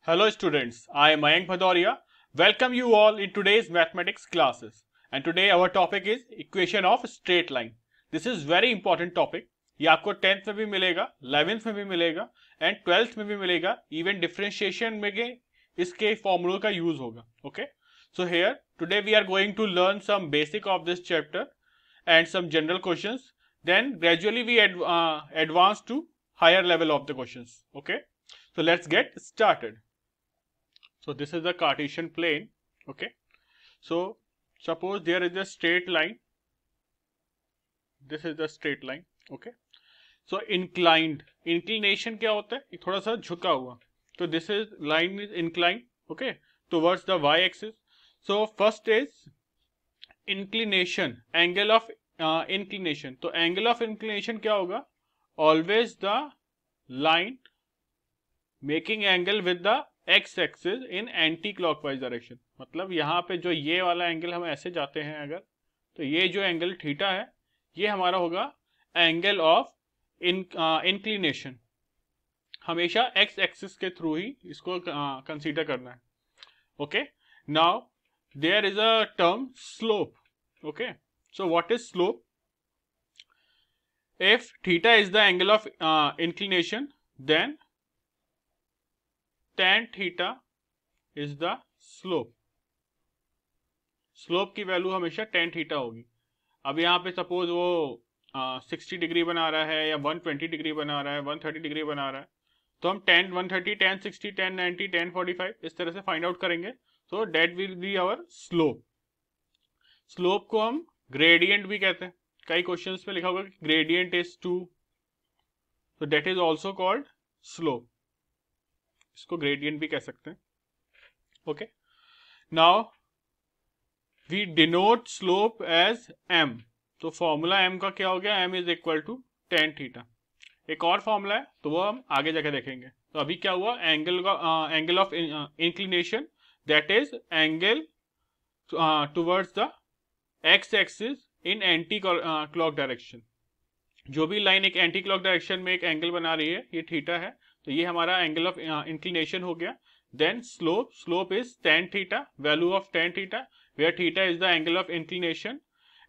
Hello students, I am Mayank Bhadoria. Welcome you all in today's mathematics classes. And today our topic is equation of straight line. This is very important topic. ये आपको 10th में भी मिलेगा, 11th में भी मिलेगा and 12th में भी मिलेगा. Even differentiation में इसके formula का use होगा. Okay. So here today we are going to learn some basic of this chapter and some general questions. Then gradually we advance to higher level of the questions. Okay. So let's get started. So this is the Cartesian plane. Okay. So suppose there is a straight line. This is the straight line. Okay. So inclined. Inclination क्या होता है? थोड़ा सा झुका हुआ. So this is line is inclined. Okay. Towards the y-axis. So first is inclination. Angle of inclination. तो angle of inclination क्या होगा? Always the line making angle with the X axis in anti clockwise direction. मतलब यहाँ पे जो ये वाला angle हम ऐसे जाते हैं अगर, तो ये जो एंगल थीटा है ये हमारा होगा एंगल ऑफ इंक्लिनेशन. हमेशा एक्स एक्सिस के थ्रू ही इसको कंसीडर करना है. Okay. Now there is a term slope. Okay. So what is slope? If theta is the angle of inclination then tan theta is the slope. Slope की value हमेशा tan theta होगी. अब यहाँ पे सपोज वो 60 degree बना रहा है या 120 डिग्री बना रहा है, 130 डिग्री बना रहा है, तो हम tan 130, tan 60, tan 90, tan 45 इस तरह से फाइंड आउट करेंगे. So that will be our slope. Slope को हम ग्रेडियंट भी कहते हैं. कई क्वेश्चंस में लिखा होगा कि ग्रेडियंट इज 2, तो that is also called slope. इसको ग्रेडियंट भी कह सकते हैं. Okay. Now we denote slope as m. तो फॉर्मूला m का क्या हो गया? m is equal to tan theta. एक और फॉर्मूला है तो वो हम आगे जाके देखेंगे. तो अभी क्या हुआ? Angle of inclination that is angle towards the X axis in anti clock direction. जो भी लाइन एक एंटी क्लॉक डायरेक्शन में एक एंगल बना रही है, ये थीटा है, तो ये हमारा एंगल ऑफ इंक्लिनेशन हो गया. Then slope is tan theta, value of tan theta, where theta is the angle of inclination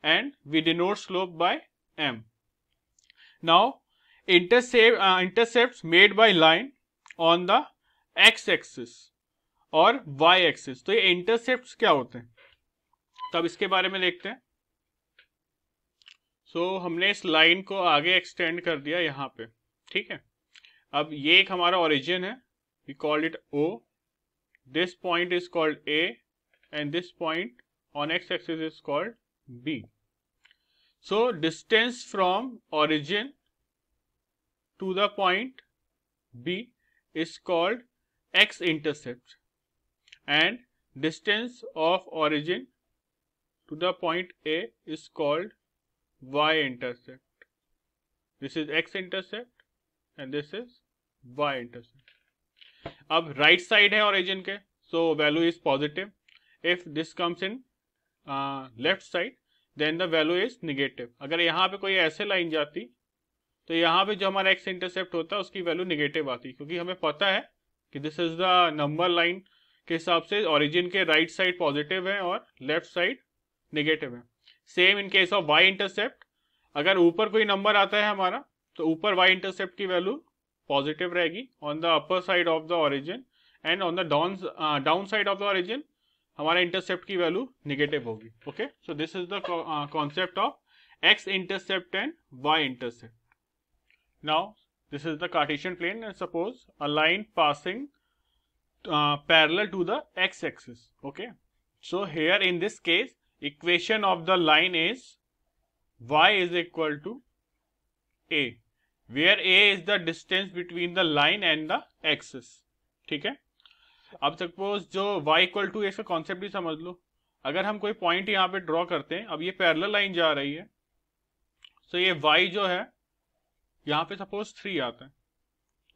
and we denote slope by m. Now intercepts made by line on the x axis और y axis. तो ये intercepts क्या होते हैं? तो अब इसके बारे में देखते हैं. सो हमने इस लाइन को आगे एक्सटेंड कर दिया यहाँ पे. ठीक है. अब ये एक हमारा ओरिजिन है. We called it O. This point is called A and this point on X axis is called B. So distance from origin to the point B is called x intercept and distance of origin to the point A is called y intercept. This is x intercept and this is y intercept. अब right side है origin के, so value is positive. If this comes in left side then the value is negative. अगर यहाँ पे कोई ऐसे line जाती तो यहाँ पे जो हमारा x इंटरसेप्ट होता है उसकी वैल्यू निगेटिव आती, क्योंकि हमें पता है कि this is the number line के हिसाब से ओरिजिन के राइट साइड पॉजिटिव है और लेफ्ट साइड निगेटिव है. Same in case of y intercept. अगर ऊपर कोई नंबर आता है हमारा तो ऊपर y इंटरसेप्ट की वैल्यू पॉजिटिव रहेगी on the upper side of the origin and on the down side of the origin हमारा इंटरसेप्ट की वैल्यू निगेटिव होगी. Okay. So this is the concept of x intercept and y intercept. Now this is the Cartesian plane and suppose a line passing parallel to the x axis. Okay. So here in this case equation of the line is y is equal to a, where a is the distance between the line and the axis. ठीक है. अब suppose जो y equal to इसका concept भी समझ लो. अगर हम कोई पॉइंट यहाँ पे ड्रॉ करते हैं, अब ये पैरेलल लाइन जा रही है, तो ये y जो है यहाँ पे सपोज 3 आता है,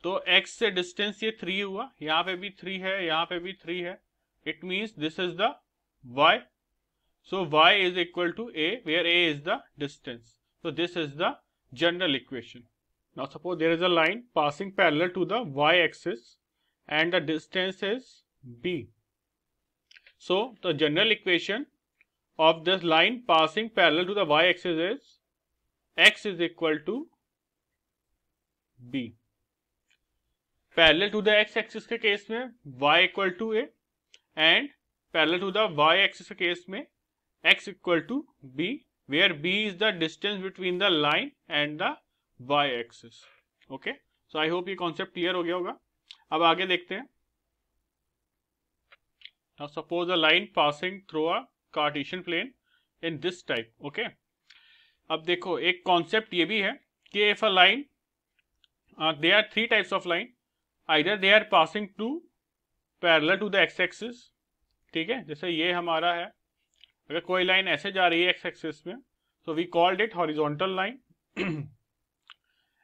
तो x से डिस्टेंस ये 3 हुआ, यहाँ पे भी 3 है, यहाँ पे भी 3 है. It means this is the y. So y is equal to a, where a is the distance. So this is the general equation. Now suppose there is a line passing parallel to the y axis and the distance is b. So the general equation of this line passing parallel to the y-axis is x is equal to b. Parallel to the X axis के case में y equal to a and parallel to the y axis के case में x equal to b, where b is the distance between the line and the y axis. Okay, so I hope ये concept clear हो गया होगा. अब आगे देखते हैं. Now suppose a line passing through a Cartesian plane in this type. Okay, अब देखो एक कॉन्सेप्ट ये भी है कि if a line, there are three types of line. Either they are passing to parallel to the x-axis. ठीक है, जैसे ये हमारा है, अगर कोई लाइन ऐसे जा रही है x-axis में, so we called it horizontal line.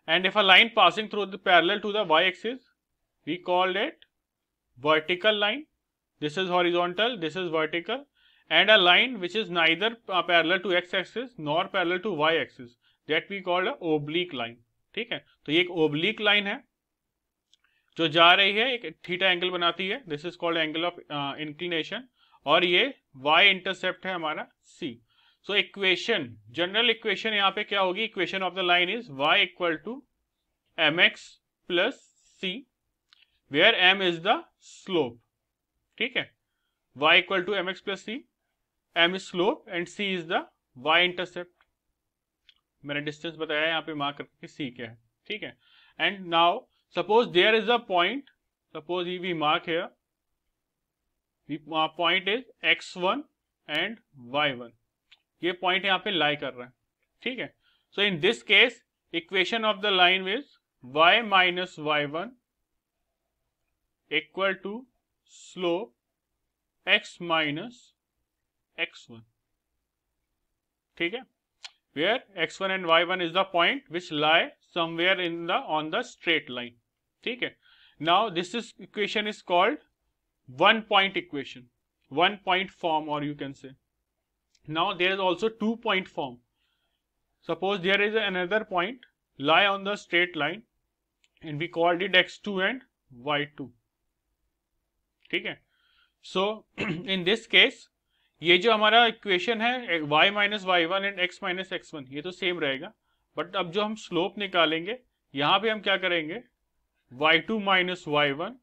And if a line passing through the parallel to the y-axis, we called it vertical line. This is horizontal, this is vertical, and a line which is neither parallel to x-axis nor parallel to y-axis, that we called a oblique line. ठीक है, तो ये एक oblique line है जो जा रही है, एक थीटा एंगल बनाती है. This is called angle of inclination, और ये y इंटरसेप्ट है हमारा c. So equation, general equation यहाँ पे क्या होगी? Equation of the line is y equal to mx plus c, where m is the slope. ठीक है, y equal to mx plus c, m is slope and c is the y intercept. मैंने distance बताया यहाँ पे mark करके c क्या है. ठीक है, and now suppose there is a point, suppose we mark here, the point is x1 and y1. ये point यहाँ पे lie कर रहा है. ठीक है, so in this case equation of the line is y minus y1 equal to slope x minus x1. ठीक है, where x1 and y1 is the point which lie somewhere in the on the straight line. ठीक है, now this is equation is called one point equation, one point form, or you can say. Now there is also 2 point form. Suppose there is another point lie on the straight line and we called it x2 and y2. ठीक है, so in this case ये जो हमारा equation है y minus y1 and x minus x1, ये तो same रहेगा. But अब जो हम स्लोप निकालेंगे, यहां पे हम क्या करेंगे? y2 minus y1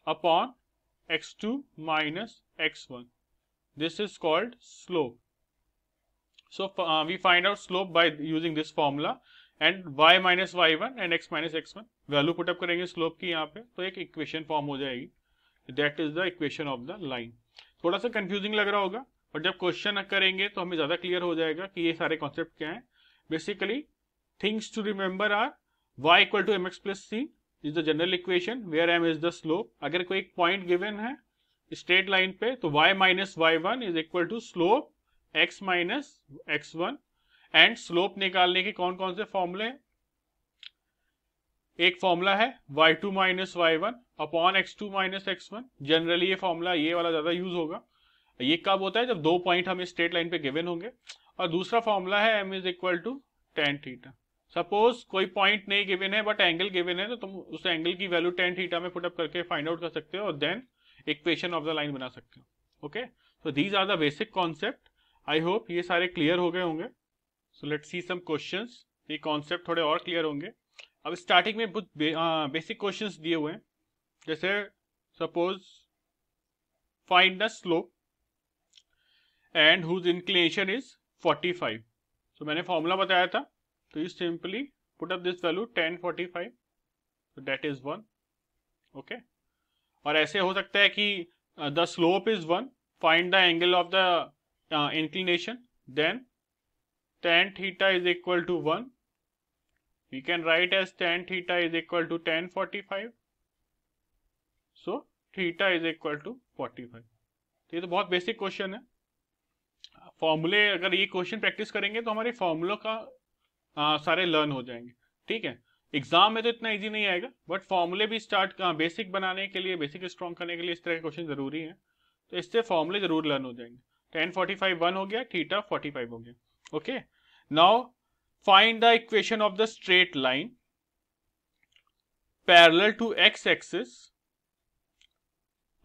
upon x2 minus x1. This is called slope. So we find out slope by using this formula, and y minus y1 and x minus x1 value put up करेंगे slope की यहाँ पे, तो एक equation form हो जाएगी. That is the equation of the line. थोड़ा सा कंफ्यूजिंग लग रहा होगा, बट जब क्वेश्चन करेंगे तो हमें ज्यादा क्लियर हो जाएगा कि ये सारे कॉन्सेप्ट क्या हैं. Basically things to remember are y equal to mx plus c is the general equation where m is the slope. अगर कोई एक पॉइंट गिवन है स्ट्रेट लाइन पे, तो y minus y1 is equal to slope x minus x1. And slope निकालने के कौन कौन से फॉर्मूले हैं? एक फॉर्मूला है y2 minus y1 upon x2 minus x1. Generally ये फॉर्मूला, ये वाला ज्यादा यूज होगा. ये कब होता है? जब दो पॉइंट हमें स्ट्रेट लाइन पे गिवन होंगे. और दूसरा फॉर्मूला है m is equal to tan theta. Suppose कोई पॉइंट नहीं गिवन है बट एंगल गिवन है, तो तुम उस एंगल की वैल्यू tan थीटा में पुटअप करके फाइंड आउट कर सकते हो और then equation of the line बना सकते हो. Okay, so these are the basic concept. I hope ये सारे क्लियर हो गए होंगे. So let's see some questions. ये कॉन्सेप्ट थोड़े और क्लियर होंगे. अब स्टार्टिंग में कुछ बेसिक क्वेश्चंस दिए हुए हैं, जैसे suppose find the slope and whose inclination is 45. तो मैंने फॉर्मूला बताया था, तो you simply put up this value tan 45, so that is 1. ओके, और ऐसे हो सकता है कि the slope is 1, find the angle of the inclination, then tan theta is equal to 1. We can write as tan theta is equal to tan 45. So theta is equal to 45. ये तो बहुत बेसिक क्वेश्चन है. फॉर्मूले अगर ये question practice करेंगे तो हमारे फॉर्मूलों का सारे लर्न हो जाएंगे. ठीक है, एग्जाम में तो इतना इजी नहीं आएगा, बट फॉर्मूले भी स्टार्ट बेसिक बनाने के लिए, बेसिक स्ट्रॉन्ग करने के लिए इस तरह के क्वेश्चन जरूरी है. तो इससे फॉर्मूले जरूर लर्न हो जाएंगे. tan 45 1 हो गया, थीटा 45 हो गया. Okay, now find the equation of the straight line parallel to x axis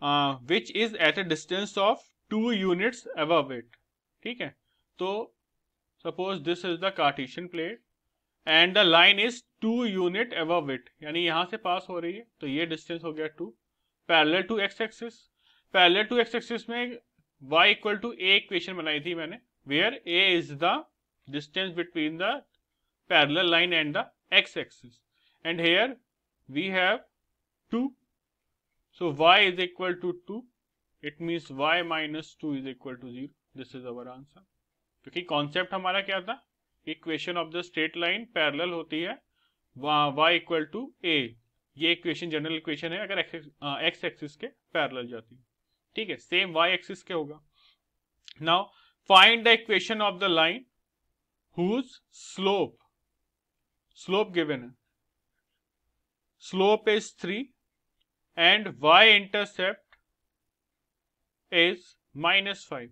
which is at a distance of 2 units above it. ठीक है, तो suppose this is the Cartesian plate and the line is 2 unit above it, यानी यहां से पास हो रही है, तो ये डिस्टेंस हो गया 2, parallel to X axis. Parallel to X axis में y equal to a equation बनाई थी मैंने, where a is the distance between the parallel line and the x axis, and here we have 2, so y is equal to 2, it means y minus 2 is equal to 0. This is our answer. क्योंकि concept हमारा क्या था, equation of the straight line parallel होती है y equal to a, ये equation general equation है अगर x axis के पैरेलल जाती है। ठीक है, सेम y एक्सिस के होगा। Now find the equation of the line whose slope given है, slope is 3 and y-intercept is -5.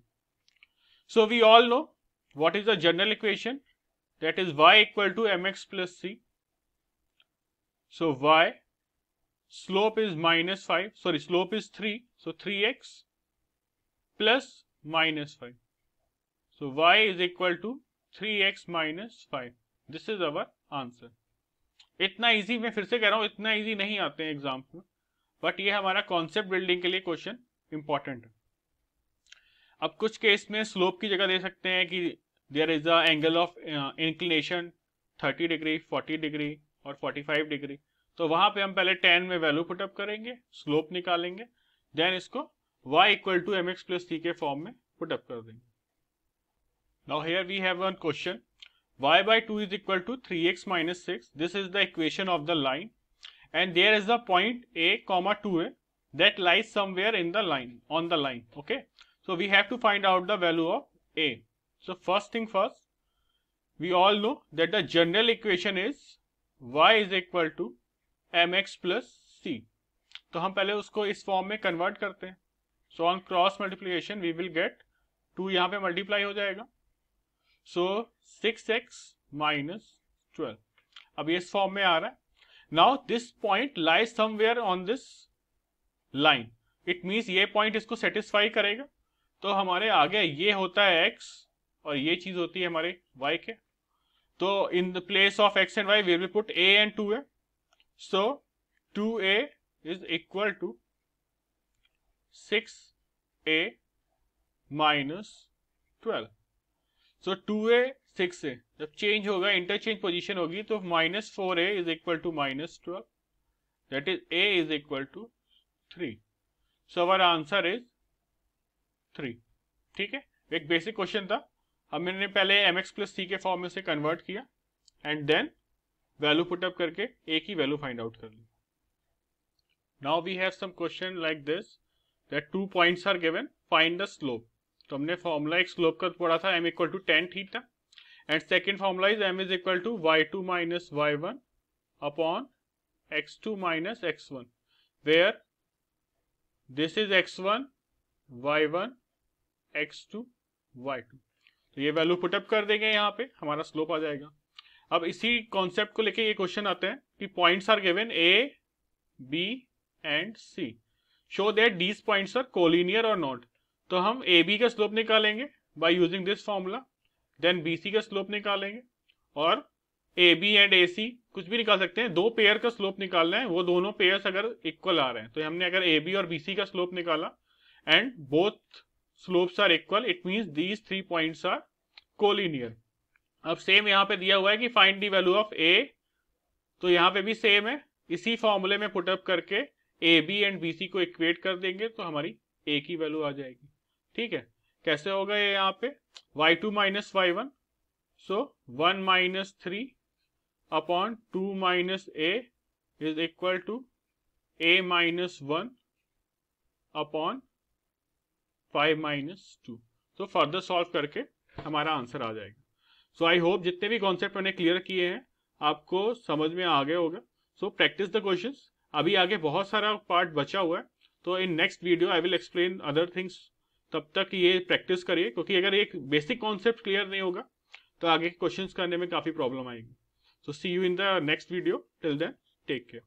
So we all know what is the general equation, that is y equal to mx plus c. So y, slope is -5, sorry, slope is 3, so 3x plus -5. So y is equal to 3x minus 5. This is our answer. इतना easy, मैं फिर से कह रहा हूं, इतना easy नहीं आते हैं एग्जाम में, बट ये हमारा कॉन्सेप्ट बिल्डिंग के लिए क्वेश्चन इंपॉर्टेंट है। अब कुछ केस में स्लोप की जगह दे सकते हैं कि there is a angle of inclination 30 degree, 40 degree और 45 डिग्री, तो वहां पे हम पहले tan में वैल्यू पुटअप करेंगे, स्लोप निकालेंगे, देन इसको y equal to mx plus c के फॉर्म में पुटअप कर देंगे। Now here we have one question, y by 2 is equal to 3x minus 6. This is the equation of the line, and there is a point a comma 2a that lies somewhere in the line, on the line. Okay, so we have to find out the value of a. So first thing first, we all know that the general equation is y is equal to mx plus c. तो हम पहले उसको इस form में convert करते हैं। So on cross multiplication we will get 2 यहाँ पे मल्टीप्लाई हो जाएगा, सो 6x minus 12, अब ये इस फॉर्म में आ रहा है। Now this point lies somewhere on this line, it means ये पॉइंट इसको सेटिस्फाई करेगा, तो हमारे आगे ये होता है x और ये चीज होती है हमारे y के, तो in the place of x and y we will put a and 2a, so 2a is equal to 6a minus 12. So 2a 6a जब चेंज होगा, इंटरचेंज पोजीशन होगी, तो -4a is equal to -12, that is a is equal to 3. So our answer is 3. ठीक है, एक basic question था, हमने पहले mx प्लस c के फॉर्म में से कन्वर्ट किया एंड देन वैल्यू पुटअप करके a की वैल्यू फाइंड आउट कर ली। Now we have some question like this, that 2 points are given, find the slope. तो हमने फॉर्मूला एक स्लोप का पढ़ा था, m equal to tan theta, and second formula is m is equal to y2 minus y1 upon x2 minus x1, where this is x1 y1 x2 y2। तो ये value put up कर देंगे, यहाँ पे हमारा स्लोप आ जाएगा। अब इसी कॉन्सेप्ट को लेके ये क्वेश्चन आते हैं कि points are given a b and c, show that these points are collinear और नॉट। तो हम ए बी का स्लोप निकालेंगे by using this formula, then B C का स्लोप निकालेंगे, और ए बी एंड ए सी कुछ भी निकाल सकते हैं, 2 पेयर का स्लोप निकालना है, वो दोनों पेयर्स अगर इक्वल आ रहे हैं, तो हमने अगर ए बी और बी सी का स्लोप निकाला and both slopes are equal, it means these 3 points are collinear. अब सेम यहाँ पे दिया हुआ है कि find the value of A, तो यहाँ पे भी सेम है, इसी फॉर्मूले में पुटअप करके A B and B C को इक्वेट कर देंगे, तो हमारी ए की वैल्यू आ जाएगी। ठीक है, कैसे होगा ये यहाँ पे, y2 minus y1, so 1 minus 3 upon 2 minus a is equal to a minus 1 upon 5 minus 2। तो फर्दर सॉल्व करके हमारा आंसर आ जाएगा। सो आई होप जितने भी कॉन्सेप्ट मैंने क्लियर किए हैं आपको समझ में आ गया होगा। सो प्रैक्टिस द क्वेश्चंस, अभी आगे बहुत सारा पार्ट बचा हुआ है, तो in next video I will explain other things. तब तक ये प्रैक्टिस करिए, क्योंकि अगर एक बेसिक कॉन्सेप्ट क्लियर नहीं होगा तो आगे क्वेश्चंस करने में काफी प्रॉब्लम आएगी। So see you in the next video, till then take care.